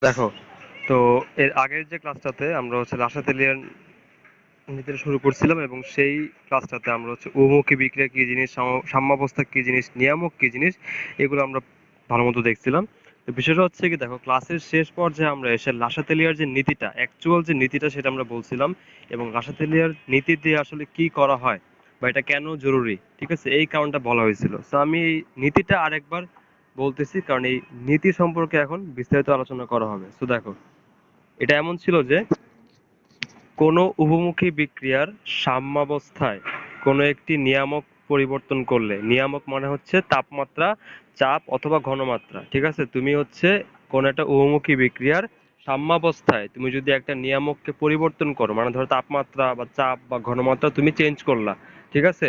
দেখো, তো এর আগের যে ক্লাসটাতে আমরা হচ্ছে লাসাতেলিয়ার নীতিটা শুরু করছিলাম এবং সেই ক্লাসটাতে আমরা হচ্ছে উমুখী বিক্রিয়া কি জিনিস, সাম্যাবস্থা কি জিনিস, নিয়ামক কি জিনিস, এগুলো আমরা ভালো মতো দেখছিলাম। তো বিষয়টা হচ্ছে কি, দেখো ক্লাসের শেষ পর্যায়ে আমরা এসে লাসাতেলিয়ার যে নীতিটা, অ্যাকচুয়াল যে নীতিটা সেটা আমরা বলছিলাম, এবং লাসাতেলিয়ার নীতি দিয়ে আসলে কি করা হয় বা এটা কেন জরুরি, ঠিক আছে, এই কারণটা বলা হয়েছিল। তো আমি এই নীতিটা আরেকবার বলতেছি, কারণ এই নীতি সম্পর্কে এখন বিস্তারিত আলোচনা করা হবে। তো দেখো, এটা এমন ছিল যে কোনো উভমুখী বিক্রিয়ার সাম্যাবস্থায় কোনো একটি নিয়ামক পরিবর্তন করলে, নিয়ামক মানে হচ্ছে তাপমাত্রা, চাপ অথবা ঘনমাত্রা, ঠিক আছে, তুমি হচ্ছে কোনো একটা উভমুখী বিক্রিয়ার সাম্যাবস্থায় তুমি যদি একটা নিয়ামককে পরিবর্তন করো, মানে ধরো তাপমাত্রা বা চাপ বা ঘনমাত্রা তুমি চেঞ্জ করলা, ঠিক আছে,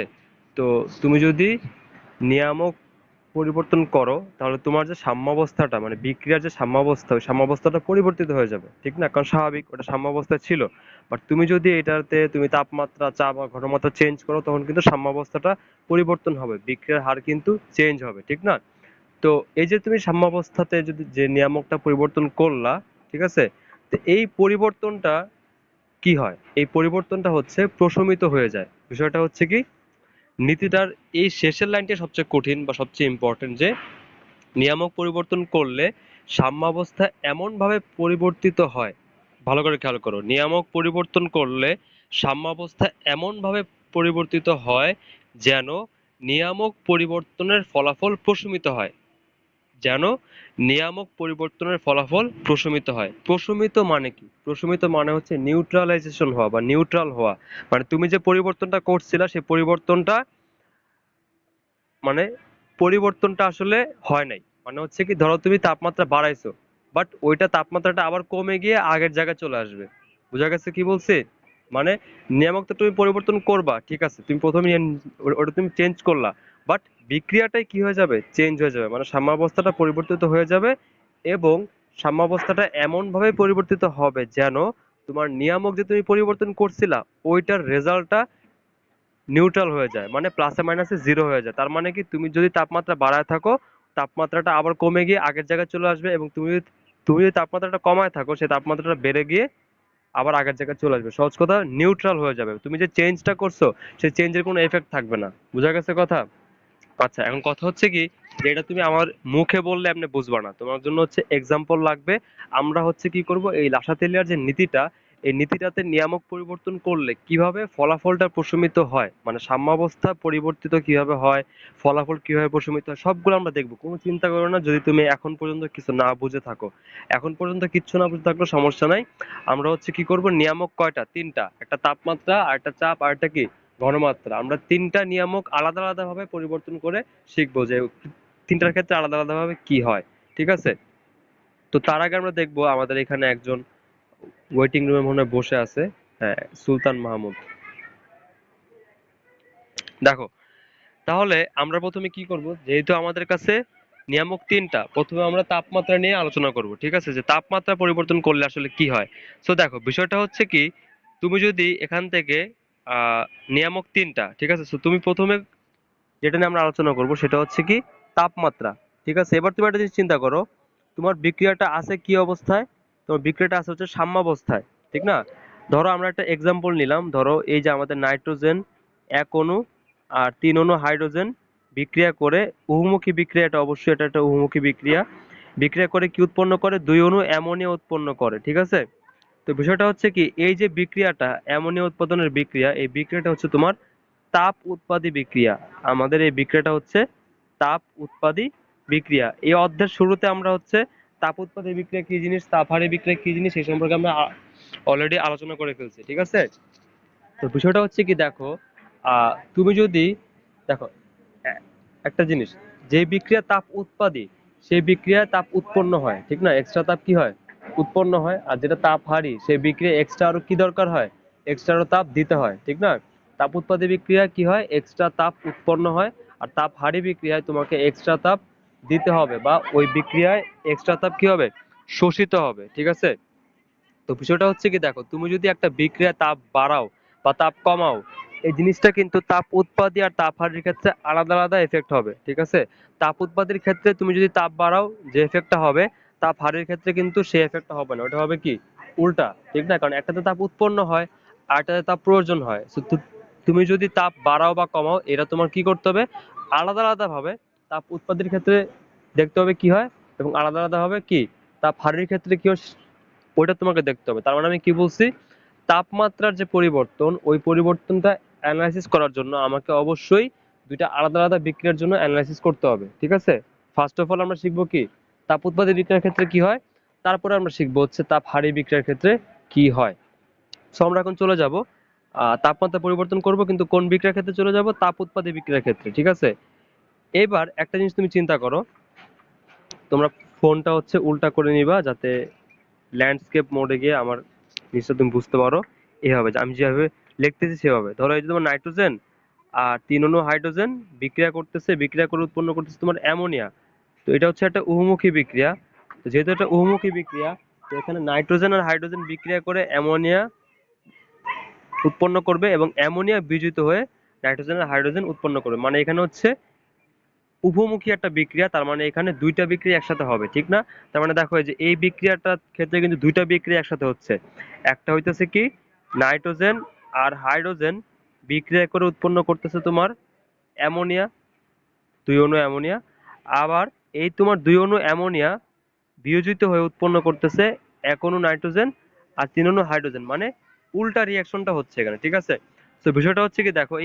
তো তুমি যদি নিয়ামক পরিবর্তন করো তাহলে তোমার যে সাম্যাবস্থাটা, মানে বিক্রিয়ার যে সাম্যাবস্থা, ওই সাম্যাবস্থাটা পরিবর্তিত হয়ে যাবে, ঠিক না? কারণ স্বাভাবিক ওটা সাম্যাবস্থায় ছিল। বাট তুমি যদি এটাতে তুমি তাপমাত্রা, চাপ বা ঘনমাত্রা চেঞ্জ করো, তখন কিন্তু সাম্যাবস্থাটা পরিবর্তন হবে, বিক্রিয়ার হার কিন্তু চেঞ্জ হবে, ঠিক না? তো এই যে তুমি সাম্যাবস্থাতে যদি যে নিয়ামকটা পরিবর্তন করলা, ঠিক আছে, তো এই পরিবর্তনটা কি হয়, এই পরিবর্তনটা হচ্ছে প্রশমিত হয়ে যায়। বিষয়টা হচ্ছে কি, নীতিটার এই শেষের লাইনটা সবচেয়ে কঠিন বা সবচেয়ে ইম্পর্টেন্ট, যে নিয়ামক পরিবর্তন করলে সাম্যাবস্থা এমনভাবে পরিবর্তিত হয়, ভালো করে খেয়াল করো, নিয়ামক পরিবর্তন করলে সাম্যাবস্থা এমনভাবে পরিবর্তিত হয় যেন নিয়ামক পরিবর্তনের ফলাফল প্রশমিত হয়, যেন নিয়ামক পরিবর্তনের ফলাফল প্রশমিত হয়। প্রশমিত মানে কি? প্রশমিত মানে হচ্ছে নিউট্রালাইজেশন হওয়া বা নিউট্রাল হওয়া। মানে তুমি যে পরিবর্তনটা করছিলা সেই পরিবর্তনটা, মানে পরিবর্তনটা আসলে হয় নাই। মানে হচ্ছে কি, ধরো তুমি তাপমাত্রা বাড়াইছো, বাট ওইটা তাপমাত্রাটা আবার কমে গিয়ে আগের জায়গায় চলে আসবে। বুঝা গেছে কি বলছি? মানে নিয়ামক তো তুমি পরিবর্তন করবা, ঠিক আছে, তুমি প্রথমে ওটা তুমি চেঞ্জ করলা, বাট বিক্রিয়াটাই কি হয়ে যাবে, চেঞ্জ হয়ে যাবে, মানে সাম্যাবস্থাটা পরিবর্তিত হয়ে যাবে, এবং সাম্যাবস্থাটা এমন ভাবে পরিবর্তিত হবে যেন তোমার নিয়ামক যে তুমি পরিবর্তন করছিলা ওইটার রেজাল্টটা নিউট্রাল হয়ে যায়, মানে প্লাসে মাইনাসে জিরো হয়ে যায়। তার মানে কি, তুমি যদি তাপমাত্রা বাড়ায় থাকো, তাপমাত্রাটা আবার কমে গিয়ে আগের জায়গায় চলে আসবে, এবং তুমি যদি তাপমাত্রাটা কমায় থাকো, সেই তাপমাত্রাটা বেড়ে গিয়ে আবার আগের জায়গায় চলে আসবে। সহজ কথা, নিউট্রাল হয়ে যাবে। তুমি যে চেঞ্জটা করছো সেই চেঞ্জের কোনো এফেক্ট থাকবে না। বুঝা গেছে কথা? আচ্ছা, এখন কথা হচ্ছে কি, যে এটা তুমি আমার মুখে বললে আপনি বুঝবা না, তোমার জন্য হচ্ছে এক্সাম্পল লাগবে। আমরা হচ্ছে কি করব, এই লাসাতেলিয়ার যে নীতিটা, এই নীতিটাতে নিয়ামক পরিবর্তন করলে কিভাবে ফলাফলটা প্রশমিত হয়, মানে সাম্যাবস্থা পরিবর্তিত কিভাবে হয়, ফলাফল কিভাবে প্রশমিত হয়, সবগুলো আমরা দেখবো। কোনো চিন্তা করো না যদি তুমি এখন পর্যন্ত কিছু না বুঝে থাকো। এখন পর্যন্ত কিচ্ছু না বুঝে থাকলেও সমস্যা নাই। আমরা হচ্ছে কি করব, নিয়ামক কয়টা, তিনটা, একটা তাপমাত্রা, আর একটা চাপ, আর একটা কি, ঘনমাত্রা। আমরা তিনটা নিয়ামক আলাদা আলাদা ভাবে পরিবর্তন করে শিখবো যে তিনটার ক্ষেত্রে আলাদা আলাদা ভাবে কি হয়, ঠিক আছে? তো তার আগে আমরা দেখবো আমাদের এখানে একজন ওয়েটিং রুমে মনে হয় বসে আছে। হ্যাঁ, সুলতান মাহমুদ। দেখো, তাহলে আমরা প্রথমে কি করব, যেহেতু আমাদের কাছে নিয়ামক তিনটা, প্রথমে আমরা তাপমাত্রা নিয়ে আলোচনা করব, ঠিক আছে, যে তাপমাত্রা পরিবর্তন করলে আসলে কি হয়। তো দেখো, বিষয়টা হচ্ছে কি, তুমি যদি এখান থেকে আহ নিয়ামক তিনটা, ঠিক আছে, তো তুমি প্রথমে যেটা নিয়ে আমরা আলোচনা করব সেটা হচ্ছে কি, তাপমাত্রা, ঠিক আছে। এবার তুমি একটা জিনিস চিন্তা করো, তোমার বিক্রিয়াটা আছে কি অবস্থায়, তোমার বিক্রিয়াটা আছে হচ্ছে সাম্যাবস্থায়, ঠিক না? ধরো আমরা একটা এক্সাম্পল নিলাম, ধরো এই যে আমাদের নাইট্রোজেন এক অণু আর তিন অণু হাইড্রোজেন বিক্রিয়া করে, উহমুখী বিক্রিয়া, এটা অবশ্যই এটা একটা উহমুখী বিক্রিয়া, বিক্রিয়া করে কি উৎপন্ন করে, দুই অণু অ্যামোনিয়া উৎপন্ন করে, ঠিক আছে। তো বিষয়টা হচ্ছে কি, এই যে বিক্রিয়াটা, অ্যামোনিয়া উৎপাদনের বিক্রিয়া, এই বিক্রিয়াটা হচ্ছে তোমার তাপ উৎপাদী বিক্রিয়া। আমাদের এই বিক্রিয়াটা হচ্ছে তাপ উৎপাদী বিক্রিয়া। এই অধ্যায়ের শুরুতে আমরা হচ্ছে তাপ উৎপাদী বিক্রিয়া কি জিনিস, তাপহারী বিক্রিয়া কি জিনিস, এই সম্পর্কে আমরা অলরেডি আলোচনা করে ফেলছি, ঠিক আছে। তো বিষয়টা হচ্ছে কি, দেখো, তুমি যদি দেখো একটা জিনিস, যে বিক্রিয়া তাপ উৎপাদী সেই বিক্রিয়ায় তাপ উৎপন্ন হয়, ঠিক না, এক্সট্রা তাপ কি হয়, উৎপন্ন হয়। আর যেটা তাপহারী সেই বিক্রিয়া এক্সট্রা আরো কি দরকার হয়, এক্সট্রা আরো তাপ দিতে হয়, ঠিক না। তাপ উৎপাদী বিক্রিয়া কি হয়, এক্সট্রা তাপ উৎপন্ন হয়। আর তাপহারী বিক্রিয়ায় তোমাকে এক্সট্রা তাপ দিতে হবে, বা ওই বিক্রিয়ায় এক্সট্রা তাপ কি হবে, শোষিত হবে, ঠিক আছে। তো বিষয়টা হচ্ছে কি, দেখো, তুমি যদি একটা বিক্রিয়ায় তাপ বাড়াও বা তাপ কমাও, এই জিনিসটা কিন্তু তাপ উৎপাদী আর তাপ হারির ক্ষেত্রে আলাদা আলাদা এফেক্ট হবে, ঠিক আছে। তাপ উৎপাদীর ক্ষেত্রে তুমি যদি তাপ বাড়াও, যে এফেক্টটা হবে, তাপ হারির ক্ষেত্রে কিন্তু সেই এফেক্টটা হবে না, ওটা হবে কি উল্টা, ঠিক না? কারণ একটাতে তাপ উৎপন্ন হয় আর একটাতে তাপ প্রয়োজন হয়। So, তুমি যদি তাপ বাড়াও বা কমাও, এটা তোমার কি করতে হবে, আলাদা আলাদা ভাবে তাপ উৎপাদনের ক্ষেত্রে দেখতে হবে কি হয়, এবং আলাদা আলাদা ভাবে কি তাপ হারির ক্ষেত্রে কি হয় ওইটা তোমাকে দেখতে হবে। তার মানে আমি কি বলছি, তাপমাত্রার যে পরিবর্তন, ওই পরিবর্তনটা অ্যানালাইসিস করার জন্য আমাকে অবশ্যই দুইটা আলাদা আলাদা বিক্রিয়ার জন্য অ্যানালাইসিস করতে হবে, ঠিক আছে? ফার্স্ট অফ অল আমরা শিখবো কি তাপ উৎপাদী বিক্রিয়ার ক্ষেত্রে কি হয়, তারপরে আমরা শিখবো হচ্ছে তাপ হারি বিক্রিয়ার ক্ষেত্রে কি হয়। সো আমরা এখন চলে যাব তাপমাত্রা পরিবর্তন করব, কিন্তু কোন বিক্রিয়ার ক্ষেত্রে চলে যাব, তাপ উৎপাদী বিক্রিয়ার ক্ষেত্রে, ঠিক আছে? এবার একটা জিনিস তুমি চিন্তা করো, তোমরা ফোনটা হচ্ছে উল্টা করে নিবা যাতে ল্যান্ডস্কেপ মোডে গিয়ে আমার জিনিসটা তুমি বুঝতে পারো। এভাবে যে আমি যেভাবে লিখতেছি সেভাবে ধরো, এই যে তোমার নাইট্রোজেন আর 3 অণু হাইড্রোজেন বিক্রিয়া করতেছে, বিক্রিয়া করে উৎপন্ন করতেছে তোমার অ্যামোনিয়া। তো এটা হচ্ছে একটা উহমুখী বিক্রিয়া। তো যেহেতু এটা উহমুখী বিক্রিয়া, তো এখানে নাইট্রোজেন আর হাইড্রোজেন বিক্রিয়া করে অ্যামোনিয়া উৎপন্ন করবে, এবং অ্যামোনিয়া বিয়োজিত হয়ে নাইট্রোজেন আর হাইড্রোজেন উৎপন্ন করবে। মানে এখানে হচ্ছে উভমুখী একটা বিক্রিয়া, তার মানে এখানে দুইটা বিক্রিয়া একসাথে হবে, ঠিক না? তার মানে দেখো এই যে এই বিক্রিয়াটার ক্ষেত্রে কিন্তু দুইটা বিক্রিয়া একসাথে হচ্ছে। একটা হইতেছে কি নাইট্রোজেন আর হাইড্রোজেন বিক্রিয়া করে উৎপন্ন করতেছে তোমার অ্যামোনিয়া, 2 অণু অ্যামোনিয়া। আবার এই তোমার 2 অণু অ্যামোনিয়া বিয়োজিত হয়ে উৎপন্ন করতেছে 1 অণু নাইট্রোজেন আর 3 অণু হাইড্রোজেন, মানে উল্টা রিয়াকশনটা হচ্ছে এখানে, ঠিক আছে? তো বিষয়টা হচ্ছে কি দেখো,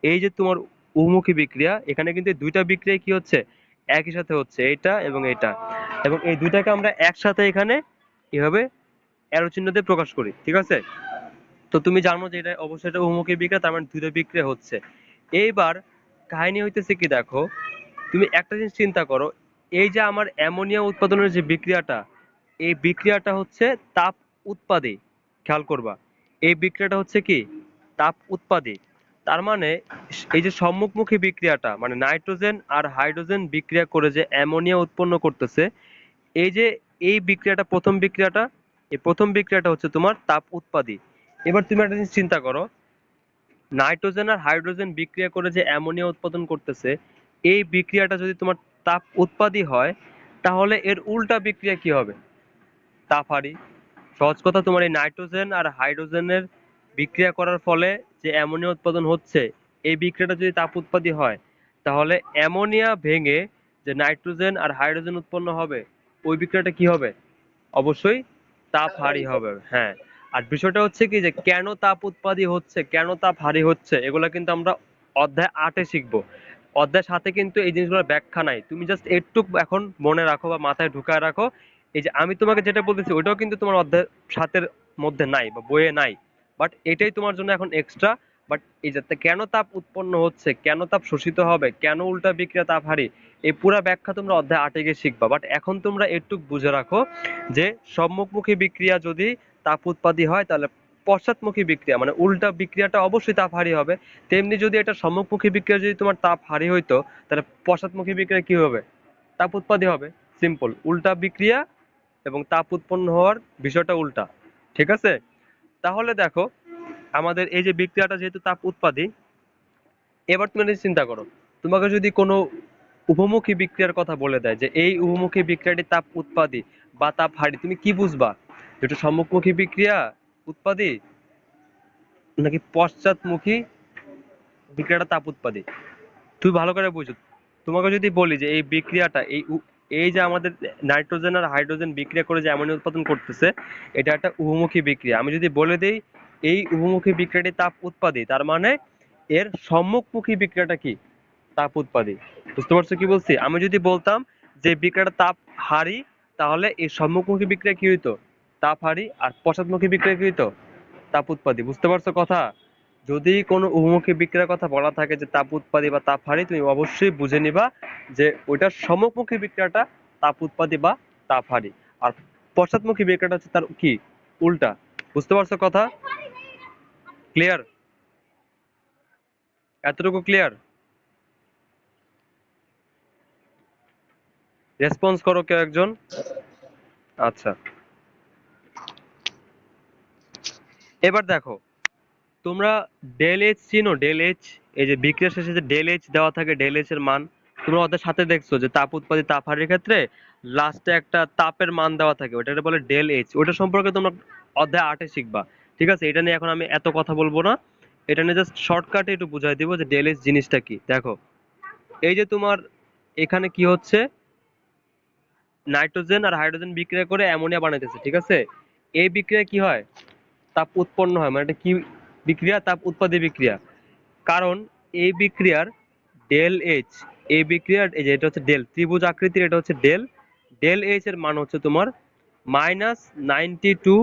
এই যে তোমার উহমুখী বিক্রিয়া, এখানে কিন্তু এই দুইটা বিক্রিয়া কি হচ্ছে একই সাথে হচ্ছে, এইটা এবং এইটা, এবং এই দুইটাকে আমরা একসাথে এখানে এভাবে অ্যারো চিহ্ন দিয়ে প্রকাশ করি, ঠিক আছে? তো তুমি জানো যে এটা অবশ্যই এটা উহমুখী বিক্রিয়া, তার মানে দুইটা বিক্রিয়া হচ্ছে। এইবার কাহিনী হইতেছে কি দেখো, তুমি একটা জিনিস চিন্তা করো, এই যে আমার অ্যামোনিয়া উৎপাদনের যে বিক্রিয়াটা, এই বিক্রিয়াটা হচ্ছে তাপ উৎপাদী। খেয়াল করবা, এই বিক্রিয়াটা হচ্ছে কি তাপ উৎপাদী। তার মানে এই যে সম্মুখমুখী বিক্রিয়াটা, মানে নাইট্রোজেন আর হাইড্রোজেন বিক্রিয়া করে যে অ্যামোনিয়া উৎপন্ন করতেছে, এই যে এই বিক্রিয়াটা প্রথম বিক্রিয়াটা, এই প্রথম বিক্রিয়াটা হচ্ছে তোমার তাপ উৎপাদী। এবার তুমি একটা জিনিস চিন্তা করো, নাইট্রোজেন আর হাইড্রোজেন বিক্রিয়া করে যে অ্যামোনিয়া উৎপাদন করতেছে, এই বিক্রিয়াটা যদি তোমার তাপ উৎপাদী হয়, তাহলে এর উল্টা বিক্রিয়া কি হবে, তাপ হারি। সহজ কথা, তোমার এই নাইট্রোজেন আর হাইড্রোজেনের বিক্রিয়া করার ফলে যে অ্যামোনিয়া উৎপাদন হচ্ছে, এই বিক্রিয়াটা যদি তাপ উৎপাদী হয়, তাহলে অ্যামোনিয়া ভেঙে যে নাইট্রোজেন আর হাইড্রোজেন উৎপন্ন হবে, ওই বিক্রিয়াটা কি হবে, অবশ্যই তাপ হারি হবে, হ্যাঁ। আর বিষয়টা হচ্ছে কি যে কেন তাপ উৎপাদী হচ্ছে, কেন তাপ হারি হচ্ছে, এগুলো কিন্তু আমরা অধ্যায় 8-এ শিখবো। অধ্যায় 7-এ কিন্তু এই জিনিসগুলোর ব্যাখ্যা নাই, তুমি জাস্ট একটু এখন মনে রাখো বা মাথায় ঢুকায় রাখো। এই যে আমি তোমাকে যেটা বলতেছি ওইটাও কিন্তু তোমার অধ্যায় 7-এর মধ্যে নাই বা বইয়ে নাই, বাট এটাই তোমার জন্য এখন এক্সট্রা। বাট এই যে কেন তাপ উৎপন্ন হচ্ছে, কেন তাপ শোষিত হবে, কেন উল্টা বিক্রিয়া তাপ হারি, এই পুরা ব্যাখ্যা তোমরা অধ্যায় 8-এ গিয়ে শিখবা। বাট এখন তোমরা একটু বুঝে রাখো যে সম্মুখমুখী বিক্রিয়া যদি তাপ উৎপাদী হয়, তাহলে পশ্চাৎমুখী বিক্রিয়া মানে উল্টা বিক্রিয়াটা অবশ্যই তাপ হারি হবে। তেমনি যদি এটা সম্মুখমুখী বিক্রিয়া যদি তোমার তাপ হারি হইতো, তাহলে পশ্চাৎমুখী বিক্রিয়া কি হবে, তাপ উৎপাদী হবে। সিম্পল, উল্টা বিক্রিয়া এবং তাপ উৎপন্ন হওয়ার বিষয়টা উল্টা, ঠিক আছে? তাহলে দেখো, আমাদের এই যে বিক্রিয়াটা যেহেতু তাপ উৎপাদী, এবার তুমি একটা চিন্তা করো, তোমাকে যদি কোনো উভমুখী বিক্রিয়ার কথা বলে দেয় যে এই উভমুখী বিক্রিয়াটি তাপ উৎপাদী বা তাপ হারি, তুমি কি বুঝবা, যেটা সম্মুখমুখী বিক্রিয়া উৎপাদী নাকি পশ্চাৎমুখী বিক্রিয়াটা তাপ উৎপাদী? তুই ভালো করে বুঝো। তোমাকে যদি বলি যে এই বিক্রিয়াটা এই যে আমাদের নাইট্রোজেন আর হাইড্রোজেন বিক্রিয়া করে যে অ্যামোনিয়া উৎপাদন করতেছে, এটা একটা উভমুখী বিক্রিয়া। আমি যদি বলে দেই এই উভমুখী বিক্রিয়াটি তাপ উৎপাদী, তার মানে এর সম্মুখমুখী বিক্রিয়াটা কি, তাপ উৎপাদী। বুঝতে পারছো কি বলছি? আমি যদি বলতাম যে বিক্রিয়াটা তাপ হারি, তাহলে এই সম্মুখমুখী বিক্রিয়া কি হইতো, তাপ হারি, আর পশ্চাৎমুখী বিক্রিয়া কি হইতো, তাপ উৎপাদী। বুঝতে পারছো কথা? যদি কোনো উভমুখী বিক্রিয়ার কথা বলা থাকে যে তাপ উৎপাদী বা তাপ হারি, তুমি অবশ্যই বুঝে নিবা যে ওইটার সম্মুখমুখী বিক্রিয়াটা তাপ উৎপাদী বা তাপ হারি, আর পশ্চাৎমুখী বিক্রিয়াটা হচ্ছে তার কি উল্টা। বুঝতে পারছো কথা? ক্লিয়ার? এতটুকু ক্লিয়ার? রেসপন্স করো কেউ একজন। আচ্ছা, এবার দেখো, তোমরা ডেল এইচ চিনো, ডেল এইচ? এই যে বিক্রিয়ার শেষে যে ডেল এইচ দেওয়া থাকে, ডেল এইচ এর মান তোমরা ওদের সাথে দেখছো যে তাপ উৎপাদী তাপ হারির ক্ষেত্রে লাস্টে একটা তাপের মান দেওয়া থাকে, ওটাকে বলে ডেল এইচ। ওটা সম্পর্কে তোমরা অধ্যায় 8-এ শিখবা। ঠিক আছে, এটা নিয়ে এখন আমি এত কথা বলবো না, এটা নিয়ে জাস্ট শর্টকাটে একটু বুঝাই দিব যে ডেল এইচ জিনিসটা কি। দেখো, এই যে তোমার এখানে কি হচ্ছে, নাইট্রোজেন আর হাইড্রোজেন বিক্রিয়া করে অ্যামোনিয়া বানাইতেছে, ঠিক আছে। এই বিক্রিয়া কি হয়, তাপ উৎপন্ন হয়, মানে এটা কি বিক্রিয়া, তাপ উৎপাদী বিক্রিয়া। কারণ এই বিক্রিয়ার ডেল এইচ, এই বিক্রিয়ার এই যে এটা হচ্ছে ডেল ত্রিভুজ আকৃতির, এটা হচ্ছে ডেল, ডেল এইচ এর মান হচ্ছে তোমার -92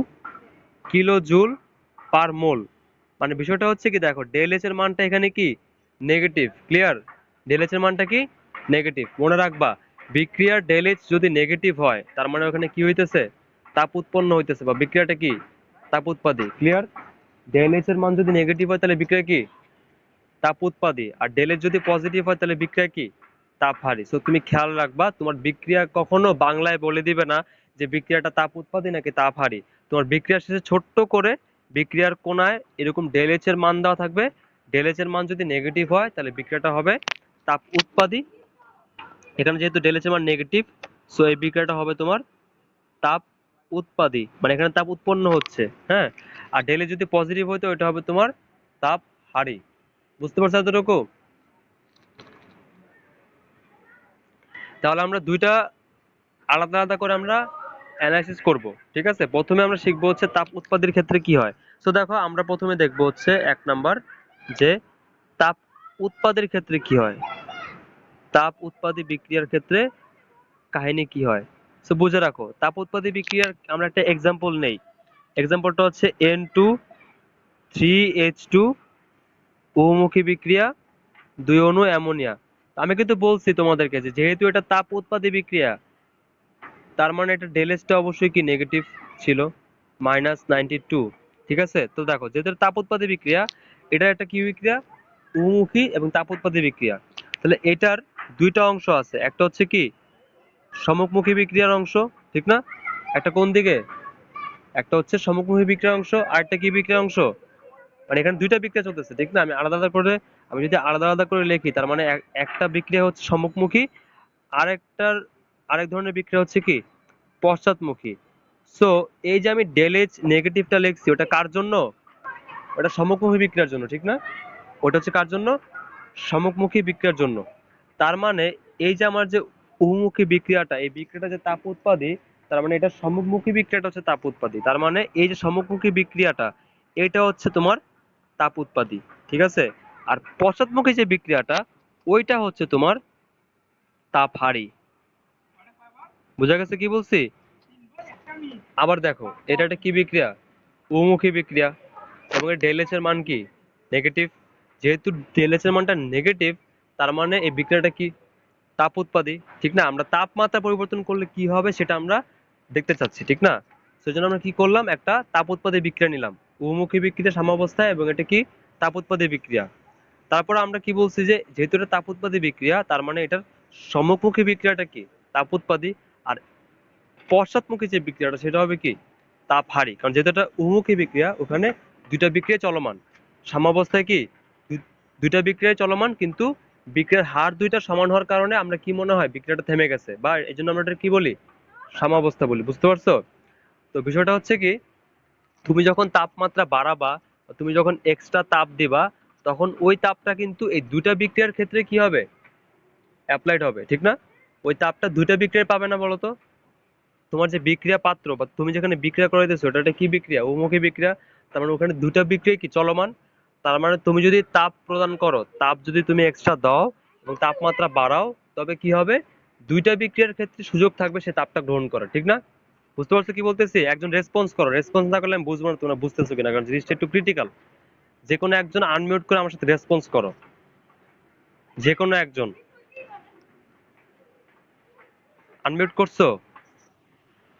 কিলো জুল পার মোল। মানে বিষয়টা হচ্ছে কি, দেখো ডেল এইচ এর মানটা এখানে কি নেগেটিভ, ক্লিয়ার। ডেল এইচ এর মানটা কি নেগেটিভ, মনে রাখবা। বিক্রিয়ার ডেল এইচ যদি নেগেটিভ হয় তার মানে ওখানে কি হইতেছে, তাপ উৎপন্ন হইতেছে, বা বিক্রিয়াটা কি তাপ উৎপাদী, ক্লিয়ার। ডেল এইচ এর মান যদি নেগেটিভ হয় তাহলে বিক্রিয়া কি তাপ উৎপাদী, আর ডেল এইচ যদি পজিটিভ হয় তাহলে বিক্রিয়া কি তাপ হারি। সো তুমি খেয়াল রাখবা, তোমার বিক্রিয়া কখনো বাংলায় বলে দিবে না যে বিক্রিয়াটা তাপ উৎপাদী নাকি তাপ হারি। তোমার বিক্রিয়ার শেষে ছোট্ট করে বিক্রিয়ার কোনায় এরকম ডেল এইচ এর মান দেওয়া থাকবে। ডেল এইচ এর মান যদি নেগেটিভ হয় তাহলে বিক্রিয়াটা হবে তাপ উৎপাদী। এখানে যেহেতু ডেল এইচ এর মান নেগেটিভ, সো এই বিক্রিয়াটা হবে তোমার তাপ উৎপাদী, মানে এখানে তাপ উৎপন্ন হচ্ছে, হ্যাঁ। আর ডেল এইচ যদি পজিটিভ হয় তো এটা হবে তোমার তাপ হারি। বুঝতে পারছো এতটুকু? তাহলে আমরা দুইটা আলাদা আলাদা করে আমরা অ্যানালাইসিস করব, ঠিক আছে। প্রথমে আমরা শিখবো হচ্ছে তাপ উৎপাদনের ক্ষেত্রে কি হয়। তো দেখো, আমরা প্রথমে দেখবো হচ্ছে 1 নাম্বার, যে তাপ উৎপাদের ক্ষেত্রে কি হয়, তাপ উৎপাদী বিক্রিয়ার ক্ষেত্রে কাহিনী কি হয়। তো বুঝে রাখো, তাপ উৎপাদী বিক্রিয়ার আমরা একটা এক্সাম্পল নেই। এক্সাম্পলটা হচ্ছে N2 3H2 বহুমুখী বিক্রিয়া, 2 অণু অ্যামোনিয়া। আমি কিন্তু বলছি তোমাদেরকে যে যেহেতু এটা তাপ উৎপাদী বিক্রিয়া, তার মানে এটা ডেল এসটা অবশ্যই কি নেগেটিভ ছিল, -92। ঠিক আছে, তো দেখো যেহেতু এটা তাপ উৎপাদী বিক্রিয়া, এটা একটা কি বিক্রিয়া, বহুমুখী এবং তাপ উৎপাদী বিক্রিয়া। তাহলে এটার দুইটা অংশ আছে, একটা হচ্ছে কি সম্মুখমুখী বিক্রিয়ার অংশ, ঠিক না। একটা কোন দিকে, একটা হচ্ছে সম্মুখমুখী বিক্রিয়ার অংশ, আর একটা কি বিক্রিয়ার অংশ, মানে এখানে দুইটা বিক্রিয়া চলতেছে, ঠিক না। আমি আলাদা আলাদা করে, আমি যদি আলাদা আলাদা করে লিখি তার মানে একটা বিক্রিয়া হচ্ছে সম্মুখমুখী, আরেকটার আরেক ধরনের বিক্রিয়া হচ্ছে কি পশ্চাৎমুখী। সো এই যে আমি ডেল এইচ নেগেটিভটা লিখছি, ওটা কার জন্য, ওটা সম্মুখমুখী বিক্রিয়ার জন্য, ঠিক না। ওটা হচ্ছে কার জন্য, সম্মুখমুখী বিক্রিয়ার জন্য। তার মানে এই যে আমার যে উহুমুখী বিক্রিয়াটা, এই বিক্রিয়াটা যে তাপ উৎপাদী, তার মানে এটা সম্মুখমুখী বিক্রিয়াটা হচ্ছে তাপ উৎপাদী। তার মানে এই যে সম্মুখমুখী বিক্রিয়াটা, এটা হচ্ছে তোমার তাপ উৎপাদী, ঠিক আছে। আর পশ্চাৎমুখী যে বিক্রিয়াটা, ওইটা হচ্ছে তোমার তাপ হারি। বুঝা গেছে কি বলছি? আবার দেখো, এটা একটা কি বিক্রিয়া, উমুখী বিক্রিয়া, এবং এর ডেল এইচ এর মান কি নেগেটিভ। যেহেতু ডেল এইচ এর মানটা নেগেটিভ, তার মানে এই বিক্রিয়াটা কি তাপ উৎপাদী, ঠিক না। আমরা তাপমাত্রা পরিবর্তন করলে কি হবে সেটা আমরা দেখতে চাচ্ছি, ঠিক না। সেজন্য আমরা কি করলাম, একটা তাপ উৎপাদী বিক্রিয়া নিলাম, উমুখী বিক্রিয়া সাম্যাবস্থায়, এবং এটা কি তাপ উৎপাদী বিক্রিয়া। তারপর আমরা কি বলছি, যে যেহেতু এটা তাপ উৎপাদী বিক্রিয়া, তার মানে এটার সম্মুখমুখী বিক্রিয়াটা কি তাপ উৎপাদী, আর পশ্চাৎমুখী যে বিক্রিয়াটা সেটা হবে কি তাপ হারি। কারণ যেহেতু এটা উন্মুখী বিক্রিয়া, ওখানে দুইটা বিক্রিয়া চলমান, সাম্যাবস্থায় কি দুইটা বিক্রিয়া চলমান, কিন্তু বিক্রিয়ার হার দুইটা সমান হওয়ার কারণে আমরা কি মনে হয় বিক্রিয়াটা থেমে গেছে, বা এই জন্য আমরা এটা কি বলি সাম্যাবস্থা বলি। বুঝতে পারছো? তো বিষয়টা হচ্ছে কি, তুমি যখন তাপমাত্রা বাড়াবা, তুমি যখন এক্সট্রা তাপ দিবা, তখন ওই তাপটা কিন্তু এই দুইটা বিক্রিয়ার ক্ষেত্রে কি হবে অ্যাপ্লাইড হবে, ঠিক না। ওই তাপটা দুইটা বিক্রিয়ায় পাবে না বলো তো। তোমার যে বিক্রিয়া পাত্র, বা তুমি যেখানে বিক্রিয়া করাইতেছো, ওটা একটা কি বিক্রিয়া, উন্মুখী বিক্রিয়া। তার মানে ওখানে দুটা বিক্রিয়া কি চলমান। তার মানে তুমি যদি তাপ প্রদান করো, তাপ যদি তুমি এক্সট্রা দাও এবং তাপমাত্রা বাড়াও, তবে কি হবে, দুইটা বিক্রিয়ার ক্ষেত্রে সুযোগ থাকবে সে তাপটা গ্রহণ করার, ঠিক না। বুঝতে পারছো কি বলতেছি? একজন রেসপন্স করো, রেসপন্স না করলে আমি বুঝবো না তোমরা বুঝতেছো কিনা, কারণ জিনিসটা একটু ক্রিটিক্যাল। যে কোনো একজন আনমিউট করে আমার সাথে রেসপন্স করো, যে কোনো একজন। আনমিউট করছো?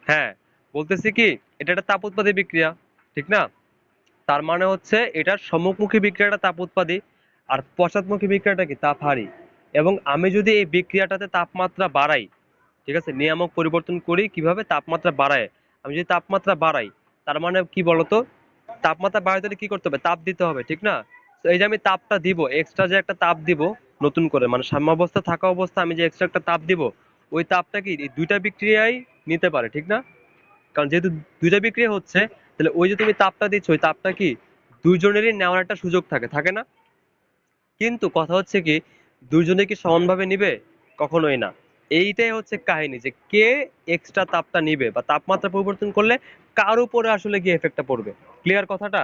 হ্যাঁ। বলতেছি কি, এটা একটা তাপ উৎপাদী বিক্রিয়া, ঠিক না। তার মানে হচ্ছে এটার সম্মুখমুখী বিক্রিয়াটা তাপ উৎপাদী, আর পশ্চাৎমুখী বিক্রিয়াটা কি তাপ হারি। এবং আমি যদি এই বিক্রিয়াটাতে তাপমাত্রা বাড়াই, ঠিক আছে, নিয়ামক পরিবর্তন করি কিভাবে, তাপমাত্রা বাড়ায়। আমি যদি তাপমাত্রা বাড়াই, তার মানে কি বলতো, তাপমাত্রা বাড়াতে হলে কি করতে হবে, তাপ দিতে হবে, ঠিক না। তো এই যে আমি তাপটা দিব, এক্সট্রা যে একটা তাপ দিব নতুন করে, মানে সাম্যাবস্থা থাকা অবস্থা আমি যে এক্সট্রা একটা তাপ দিব, ওই তাপটা কি এই দুইটা বিক্রিয়াই নিতে পারে, ঠিক না? কারণ যেহেতু দুইটা বিক্রিয়া হচ্ছে, তাহলে ওই যে তুমি তাপটা দিচ্ছ ওই তাপটা কি দুইজনেরই নেওয়ার একটা সুযোগ থাকে, থাকে না? কিন্তু কথা হচ্ছে কি, দুইজনে কি সমানভাবে নিবে? কখনোই না। এইটাই হচ্ছে কাহিনী, যে কে এক্সট্রা তাপটা নিবে বা তাপমাত্রা পরিবর্তন করলে কার উপরে আসলে গিয়ে এফেক্টটা পড়বে। ক্লিয়ার কথাটা?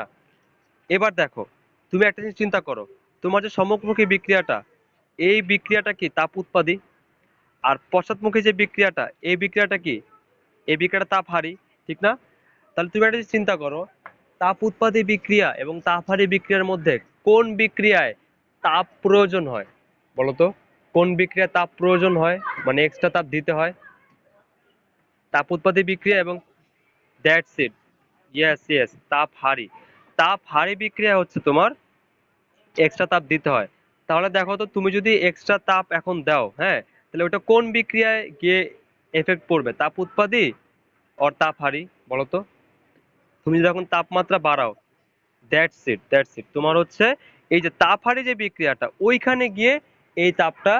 এবার দেখো, তুমি একটা জিনিস চিন্তা করো, তোমার যে সম্মুখমুখী বিক্রিয়াটা, এই বিক্রিয়াটা কি তাপ উৎপাদী, আর পশ্চাৎমুখী যে বিক্রিয়াটা, এই বিক্রিয়াটা কি, এই বিক্রিয়াটা তাপহারী, ঠিক না? তাহলে তুমি একটা জিনিস চিন্তা করো, তাপ উৎপাদী বিক্রিয়া এবং তাপহারী বিক্রিয়ার মধ্যে কোন বিক্রিয়ায় তাপ প্রয়োজন হয় বলতো? কোন বিক্রিয়ায় তাপ প্রয়োজন হয়, মানে এক্সট্রা তাপ দিতে হয়? তাপ উৎপাদী বিক্রিয়া এবং দ্যাটস ইট, ইয়েস ইয়েস, তাপহারী। তাপহারী বিক্রিয়া হচ্ছে তোমার এক্সট্রা তাপ দিতে হয়। তাহলে দেখো তো, তুমি যদি এক্সট্রা তাপ এখন দাও, হ্যাঁ, তাহলে ওটা কোন বিক্রিয়ায় গিয়ে এফেক্ট পড়বে, তাপ উৎপাদী অর তাপহারী বলো তো? তুমি যখন তাপমাত্রা বাড়াও, দ্যাটস ইট, তোমার হচ্ছে এই যে তাপহারী যে বিক্রিয়াটা, ওইখানে গিয়ে এই তাপটা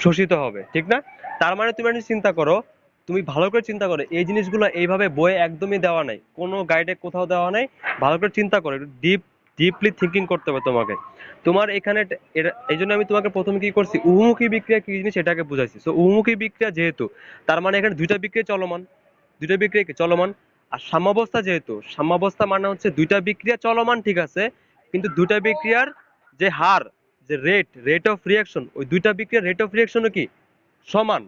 শোষিত হবে, ঠিক না? তার মানে তুমি একটা চিন্তা করো, তুমি ভালো করে চিন্তা করো, এই জিনিসগুলো এইভাবে বইয়ে একদমই দেওয়া নাই, কোনো গাইডে কোথাও দেওয়া নাই। ভালো করে চিন্তা করো, একটু ডিপলি থিঙ্কিং করতে হবে তোমাকে। তোমার এখানে এই জন্য আমি তোমাকে প্রথমে কি করছি, উহমুখী বিক্রিয়া কি জিনিস সেটাকে বুঝাইছি। তো উহমুখী বিক্রিয়া যেহেতু, তার মানে এখানে দুইটা বিক্রিয়া চলমান, দুইটা বিক্রিয়া কি চলমান। আর সাম্যাবস্থা যেহেতু, সাম্যাবস্থা মানে হচ্ছে দুইটা বিক্রিয়া চলমান, ঠিক আছে, কিন্তু দুইটা বিক্রিয়ার যে হার, যে রেট অফ রিয়াকশন, ওই দুইটা বিক্রিয়ার রেট অফ রিয়াকশনও কি সমান।